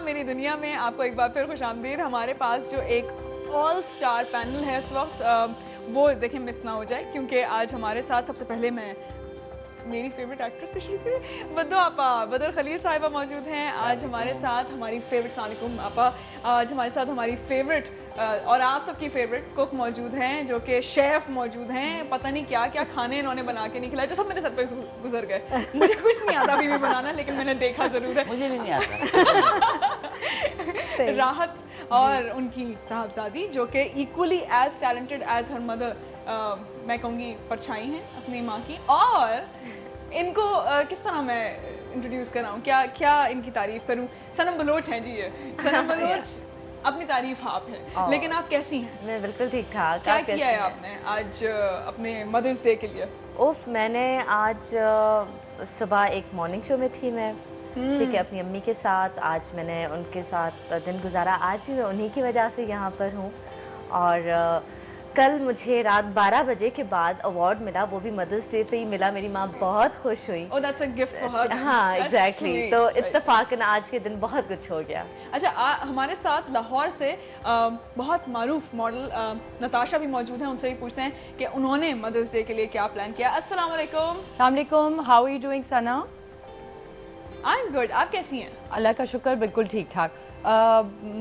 मेरी दुनिया में आपको एक बार फिर खुशामदीद। हमारे पास जो एक ऑल स्टार पैनल है इस वक्त, वो देखें मिस ना हो जाए, क्योंकि आज हमारे साथ सबसे पहले मैं मेरी फेवरेट एक्ट्रेस से शुरू करें, बद्दो आपा बदर खलील साहिबा मौजूद हैं आज हमारे साथ। हमारी फेवरेट, अस्सलाम वालेकुम आपा, आज हमारे साथ हमारी फेवरेट और आप सबकी फेवरेट कुक मौजूद हैं, जो कि शेफ मौजूद हैं। पता नहीं क्या क्या खाने इन्होंने बना के नहीं खिलाए, जो सब मेरे सर पे गुजर गए। मुझे कुछ नहीं आता अभी भी बनाना, लेकिन मैंने देखा जरूर है। मुझे भी नहीं आता। राहत और उनकी साहबजादी, जो कि equally as talented as her mother, मैं कहूँगी परछाई हैं अपनी माँ की। और इनको किस तरह मैं इंट्रोड्यूस कराऊं, क्या क्या इनकी तारीफ करूं। सनम बलोच हैं जी, ये सनम बलोच। अपनी तारीफ आप है, लेकिन आप कैसी हैं? मैं बिल्कुल ठीक ठाक। क्या किया है आपने आज अपने मदर्स डे के लिए? मैंने आज सुबह एक मॉर्निंग शो में थी मैं, ठीक है, अपनी अम्मी के साथ। आज मैंने उनके साथ दिन गुजारा, आज भी मैं उन्हीं की वजह से यहाँ पर हूँ। और कल मुझे रात 12 बजे के बाद अवार्ड मिला, वो भी मदर्स डे पे ही मिला। मेरी माँ बहुत खुश हुई। Oh, that's a gift for her. हाँ, एग्जैक्टली। तो इत्तेफाकन आज के दिन बहुत कुछ हो गया। अच्छा, हमारे साथ लाहौर से बहुत मारूफ मॉडल नताशा भी मौजूद हैं। उनसे भी पूछते हैं कि उन्होंने मदर्स डे के लिए क्या प्लान किया। अस्सलाम वालेकुम। अस्सलाम वालेकुम, how are you doing Sana? I am good, आप कैसी हैं? अल्लाह का शुक्र, बिल्कुल ठीक ठाक।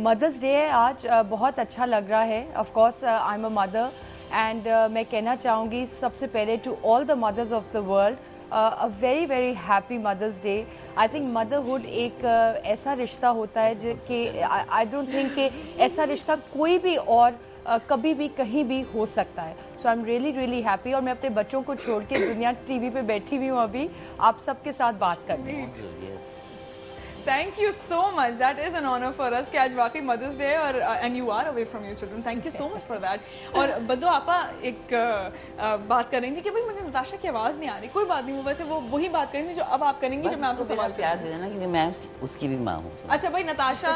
मदर्स डे है आज, बहुत अच्छा लग रहा है। Of course I am a mother and मैं कहना चाहूँगी सबसे पहले to all the mothers of the world a very very happy mothers day. I think motherhood एक ऐसा रिश्ता होता है जो कि आई डोंट थिंक कि ऐसा रिश्ता कोई भी और कभी भी कहीं भी हो सकता है। So I am really really happy. और मैं अपने बच्चों को छोड़ के दुनिया टीवी पे बैठी हुई हूँ अभी आप सबके साथ बात करने। Thank you so much, that is an honour for us कि आज वाकई मदर्स डे है और and you are away from your children. Thank you so much for that. और बद्दो आपा एक बात कर रही थी कि भाई मुझे नताशा की आवाज़ नहीं आ रही। कोई बात नहीं, वो वैसे वो वही बात करेंगी जो अब आप करेंगी जब मैं आपसे सवाल प्यार दे देना, क्योंकि मैं उसकी भी माँ हूँ। अच्छा भाई, नताशा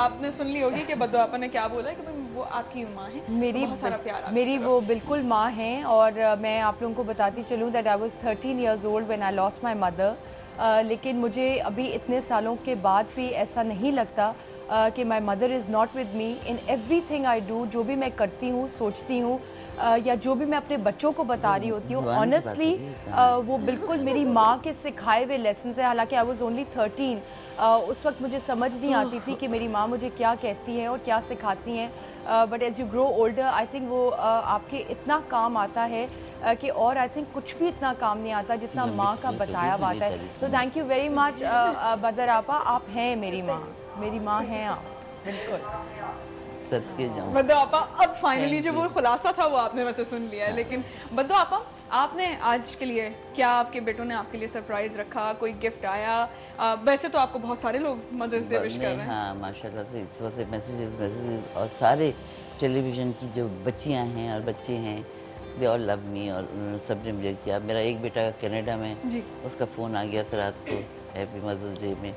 आपने सुन ली होगी कि बद्दो आपा ने क्या बोला कि भाई वो आपकी माँ है, मेरी वो बिल्कुल माँ हैं। और मैं आप लोगों को बताती चलूँ that I was 13 years old when I lost my mother. लेकिन मुझे अभी इतने सालों के बाद भी ऐसा नहीं लगता कि my mother is not with me in everything I do. जो भी मैं करती हूँ, सोचती हूँ या जो भी मैं अपने बच्चों को बता रही होती हूँ, ऑनेस्टली वो बिल्कुल मेरी माँ के सिखाए हुए लेसन है। हालांकि आई वॉज ओनली 13, उस वक्त मुझे समझ नहीं आती थी कि मेरी माँ मुझे क्या कहती हैं और क्या सिखाती हैं। But as you grow older I think वो आपके इतना काम आता है कि और आई थिंक कुछ भी इतना काम नहीं आता जितना माँ का बताया बात है। तो थैंक यू वेरी मच बदर आपा, आप हैं मेरी माँ हैं आप, बिल्कुल। बद्दो आपा, अब फाइनली जो वो खुलासा था वो आपने वैसे सुन लिया है। लेकिन बद्दो आपा, आपने आज के लिए क्या, आपके बेटों ने आपके लिए सरप्राइज रखा, कोई गिफ्ट आया? वैसे तो आपको बहुत सारे लोग मदर्स डे विश कर रहे हैं। हाँ, माशाल्लाह से सुबह से मैसेजेस और सारे टेलीविजन की जो बच्चियां हैं और बच्चे हैं, दे ऑल लव मी। और सबने मुझे किया। मेरा एक बेटा कनाडा में, उसका फ़ोन आ गया था रात को हैप्पी मदर्स डे में।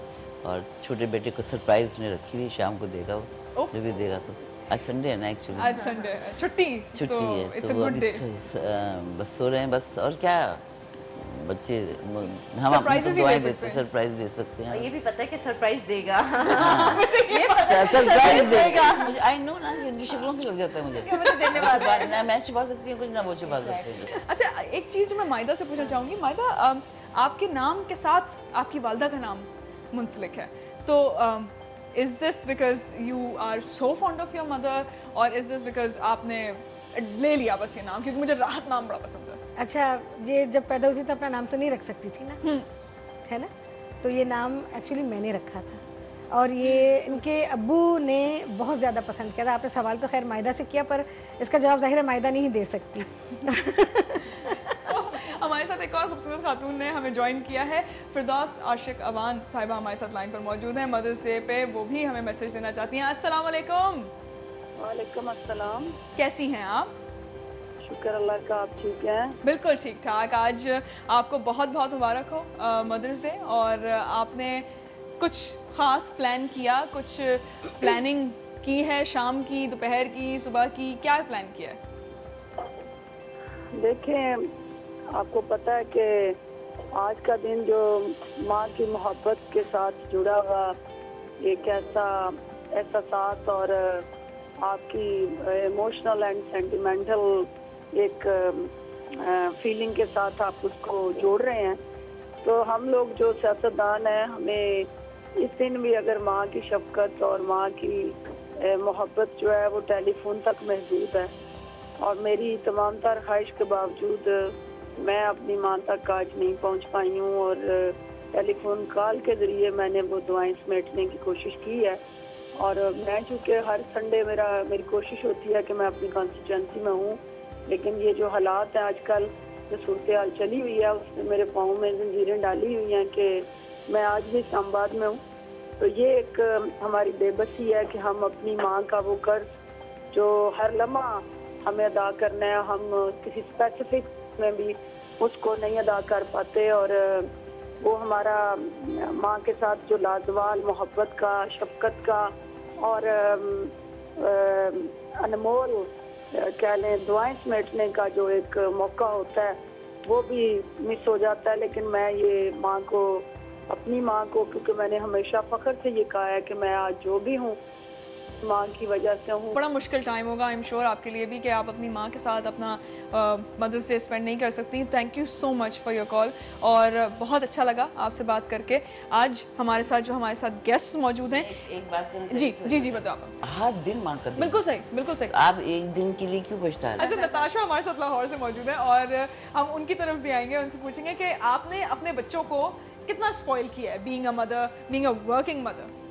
और छोटे बेटे को सरप्राइज उसने रखी हुई, शाम को देगा वो, जो भी देगा। तो आज संडे है ना, एक्चुअली आज संडे छुट्टी है, तो वो अभी बस सो रहे हैं बस। और क्या बच्चे, हम अपनी दुआएं देते, सरप्राइज दे सकते हैं। ये भी पता है कि सरप्राइज देगा। सरप्राइज देगा, मुझे आई नो ना, उनकी शक्लों से लग जाता है मुझे देने वाला ना। मैं छुपा सकती हूँ कुछ, ना वो छुपा सकते हैं। अच्छा, एक चीज जो मैं मायदा से पूछना चाहूंगी, मायदा आपके नाम के साथ आपकी वालदा का नाम मुंसलिक है, तो is this because you are so fond of your mother, और इज दिस बिकॉज आपने ले लिया बस ये नाम? क्योंकि मुझे राहत नाम बड़ा पसंद है। अच्छा, ये जब पैदा हुई थी तो अपना नाम तो नहीं रख सकती थी ना, है ना? तो ये नाम एक्चुअली मैंने रखा था और ये इनके अब्बू ने बहुत ज़्यादा पसंद किया था। आपने सवाल तो खैर मायदा से किया, पर इसका जवाब जाहिर है मायदा नहीं दे सकती। हमारे साथ एक और खूबसूरत खातून ने हमें ज्वाइन किया है, फिरदौस आशिक अवान साहिबा हमारे साथ लाइन पर मौजूद है मदर्स डे पे। वो भी हमें मैसेज देना चाहती हैं। अस्सलाम वालेकुम। वालेकुम अस्सलाम। कैसी हैं आप? शुक्र अल्लाह का, आप ठीक हैं? बिल्कुल ठीक ठाक। आज आपको बहुत बहुत मुबारक हो मदर्स डे। और आपने कुछ खास प्लान किया, कुछ प्लानिंग की है? शाम की, दोपहर की, सुबह की, क्या प्लान किया है? देखें, आपको पता है कि आज का दिन जो माँ की मोहब्बत के साथ जुड़ा हुआ एक ऐसा एहसास और आपकी इमोशनल एंड सेंटिमेंटल एक फीलिंग के साथ आप उसको जोड़ रहे हैं। तो हम लोग जो सियासतदान हैं, हमें इस दिन भी अगर माँ की शफकत और माँ की मोहब्बत जो है वो टेलीफोन तक महदूद है, और मेरी तमाम तर ख्वाहिश के बावजूद मैं अपनी माँ तक आज नहीं पहुँच पाई हूँ, और टेलीफोन कॉल के ज़रिए मैंने वो दुआएं समेटने की कोशिश की है। और मैं चूँकि हर संडे मेरी कोशिश होती है कि मैं अपनी कॉन्स्टिट्यूंसी में हूँ, लेकिन ये जो हालात हैं आजकल, जो सूरत हाल चली हुई है, उसने मेरे पाँव में जंजीरें डाली हुई हैं कि मैं आज भी इस्लामाबाद में हूँ। तो ये एक हमारी बेबसी है कि हम अपनी माँ का वो कर्ज जो हर लम्हा हमें अदा करना है, हम किसी स्पेसिफिक में भी उसको नहीं अदा कर पाते। और वो हमारा माँ के साथ जो लाजवाल मोहब्बत का, शफकत का और अनमोल कह लें दुआएं समेटने का जो एक मौका होता है, वो भी मिस हो जाता है। लेकिन मैं ये माँ को, अपनी माँ को, क्योंकि मैंने हमेशा फख्र से ये कहा है कि मैं आज जो भी हूँ माँ की वजह से हूँ। बड़ा मुश्किल टाइम होगा आई एम श्योर आपके लिए भी कि आप अपनी माँ के साथ अपना मदर्स डे स्पेंड नहीं कर सकती। Thank you so much for your call, और बहुत अच्छा लगा आपसे बात करके। आज हमारे साथ गेस्ट मौजूद हैं। एक बात करूं? जी बताओ आप। हर दिन माँ का दिन। बिल्कुल सही। आप एक दिन के लिए क्यों पछता रहे? अच्छा, नताशा हमारे साथ लाहौर से मौजूद है, और हम उनकी तरफ भी आएंगे, उनसे पूछेंगे कि आपने अपने बच्चों को कितना स्पॉइल किया है being a mother, being a working mother.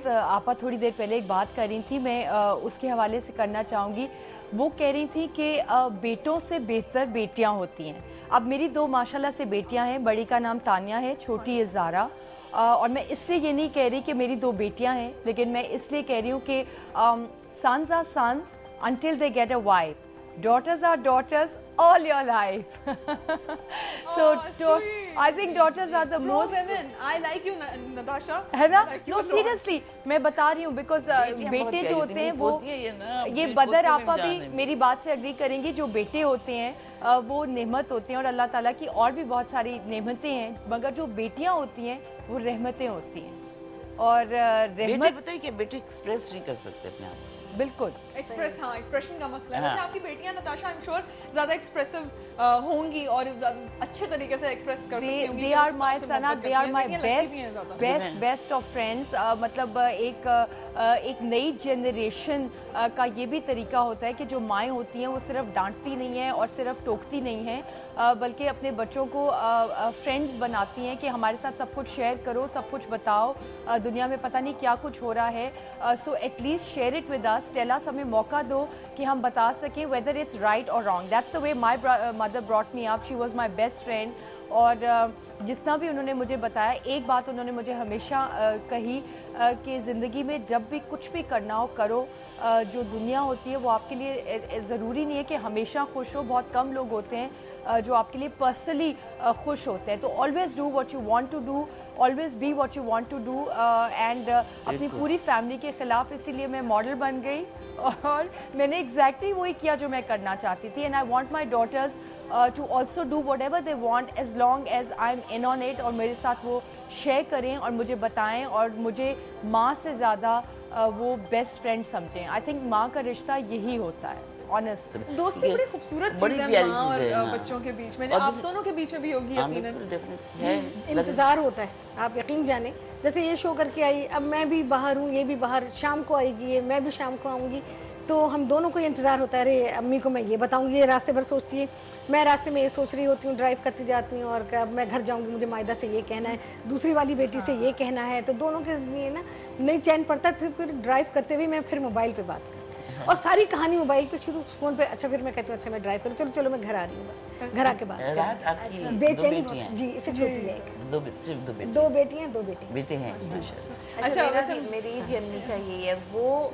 आपा थोड़ी देर पहले एक बात कर रही थी, मैं उसके हवाले से करना चाहूँगी। वो कह रही थी कि बेटों से बेहतर बेटियां होती हैं। अब मेरी 2 माशाल्लाह से बेटियां हैं, बड़ी का नाम तानिया है, छोटी है ज़ारा। और मैं इसलिए ये नहीं कह रही कि मेरी 2 बेटियां हैं, लेकिन मैं इसलिए कह रही हूँ कि sons are sons until they get a wife, daughters are daughters all your life. So I think daughters are the most women. I like you, Natasha. है ना? Like you No, a lot. seriously मैं बता रही हूँ, because बेटे जो होते हैं वो, ये बदर आपा भी मेरी बात से अग्री करेंगी, जो बेटे होते हैं वो नेमत होते हैं, और अल्लाह ताला की और भी बहुत सारी नेमतें हैं, मगर जो बेटियां होती हैं वो रहमतें होती हैं। और रहमत बताइए कि बेटे एक्सप्रेस नहीं कर सकते अपने आप, बिल्कुल एक्सप्रेशन का मसला है। वैसे आपकी बेटियां नताशा आई एम श्योर ज्यादा एक्सप्रेसिव होंगी और अच्छे तरीके से एक्सप्रेस कर सकती होंगी। They are my Sana, they are my best of friends. मतलब एक नई जनरेशन का ये भी तरीका होता है कि जो माएँ होती हैं वो सिर्फ डांटती नहीं है और सिर्फ टोकती नहीं है, बल्कि अपने बच्चों को फ्रेंड्स बनाती हैं कि हमारे साथ सब कुछ शेयर करो, सब कुछ बताओ, दुनिया में पता नहीं क्या कुछ हो रहा है। So at least share it with us, tell us, हमें मौका दो कि हम बता सकें वेदर इट्स राइट और wrong. That's the way my mother brought me up, she was my best friend. और जितना भी उन्होंने मुझे बताया, एक बात उन्होंने मुझे हमेशा कही कि ज़िंदगी में जब भी कुछ भी करना हो करो, जो दुनिया होती है वो आपके लिए ज़रूरी नहीं है कि हमेशा खुश हो। बहुत कम लोग होते हैं जो आपके लिए पर्सनली खुश होते हैं। तो always do what you want to do, always be what you want to do. And अपनी पूरी फैमिली के ख़िलाफ़ इसीलिए मैं मॉडल बन गई और मैंने एग्जैक्टली वही किया जो मैं करना चाहती थी। And I want my daughters to also do whatever they want as long as I am in on it, और मेरे साथ वो शेयर करें और मुझे बताएं और मुझे माँ से ज़्यादा वो बेस्ट फ्रेंड समझें। आई थिंक माँ का रिश्ता यही होता है, ऑनेस्ट। दोस्ती बड़ी खूबसूरत चीज़ है माँ और बच्चों के बीच में, आप दोनों के बीच में भी होगी यकीनन। इंतजार होता है, आप यकीन जाने। जैसे ये शो करके आई, अब मैं भी बाहर हूँ, ये भी बाहर, शाम को आएगी ये, मैं भी शाम को आऊँगी, तो हम दोनों को ये इंतजार होता है, अरे अम्मी को मैं ये बताऊंगी, ये रास्ते भर सोचती है, मैं रास्ते में ये सोच रही होती हूँ, ड्राइव करती जाती हूँ, और अब मैं घर जाऊंगी मुझे मायदा से ये कहना है, दूसरी वाली बेटी से ये कहना है, तो दोनों के लिए ना नहीं चैन पड़ता। फिर ड्राइव करते हुए मैं फिर मोबाइल पे बात करती, और सारी कहानी मोबाइल पे शुरू, फोन पे। अच्छा फिर मैं कहती हूँ अच्छा मैं ड्राइव करूँ, चलो चलो मैं घर आ रही हूँ, बस घर आके बात। बेचैनी जी, इससे छोटी है, 2 बेटियां 2 बेटे हैं। अच्छा वैसे मेरी भी अम्मी का यही है, वो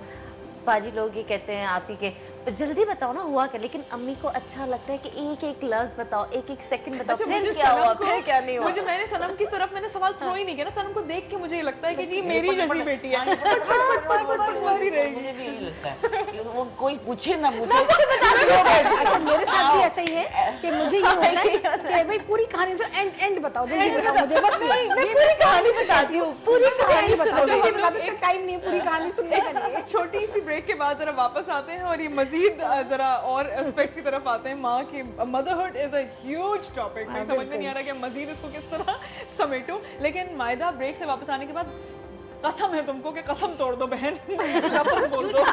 पाजी लोग ये कहते हैं आप ही के, जल्दी बताओ ना हुआ क्या, लेकिन अम्मी को अच्छा लगता है कि एक एक लफ्ज बताओ, एक एक सेकंड बताओ, अच्छा, फिर क्या हुआ, फिर क्या नहीं हुआ। मुझे मैंने सनम की तरफ मैंने सवाल थ्रो ही नहीं किया ना, सनम को देख के मुझे ये लगता है कि जी मेरी जैसी बेटी है, बोलती रहेगी। मुझे भी यही लगता है कि वो कोई पूछे ना पूछे। अच्छा मेरे साथ भी ऐसा ही है कि मुझे ये होता है कि भाई पूरी कहानी से एंड बताओ, जल्दी बताओ मुझे, बस मैं पूरी कहानी बताती हूँ, पूरी कहानी बताओ, टाइम नहीं है पूरी कहानी सुनने का नहीं है। छोटी सी ब्रेक के बाद जरा वापस आते हैं और ये मजीद जरा और एस्पेक्ट्स की तरफ आते हैं। माँ की motherhood is a huge topic, मैं समझ में नहीं आ रहा कि मजीद इसको किस तरह समेटूं। लेकिन मायदा ब्रेक से वापस आने के बाद कसम है तुमको कि कसम तोड़ दो बहन, लफ्ज़ बोल दो।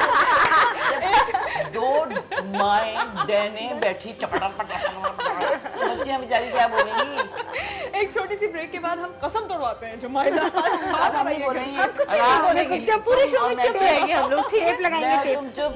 दो माएं बहनें बैठी चपटा बच्चियां बेचारी क्या बोलेंगी। एक छोटी सी ब्रेक के बाद हम कसम तोड़वाते हैं जो मायदा अब हम नहीं बोलेंगे, पूरे शो में चुप रहेंगे हम लोग, टेप लगाएंगे, तुम चुप।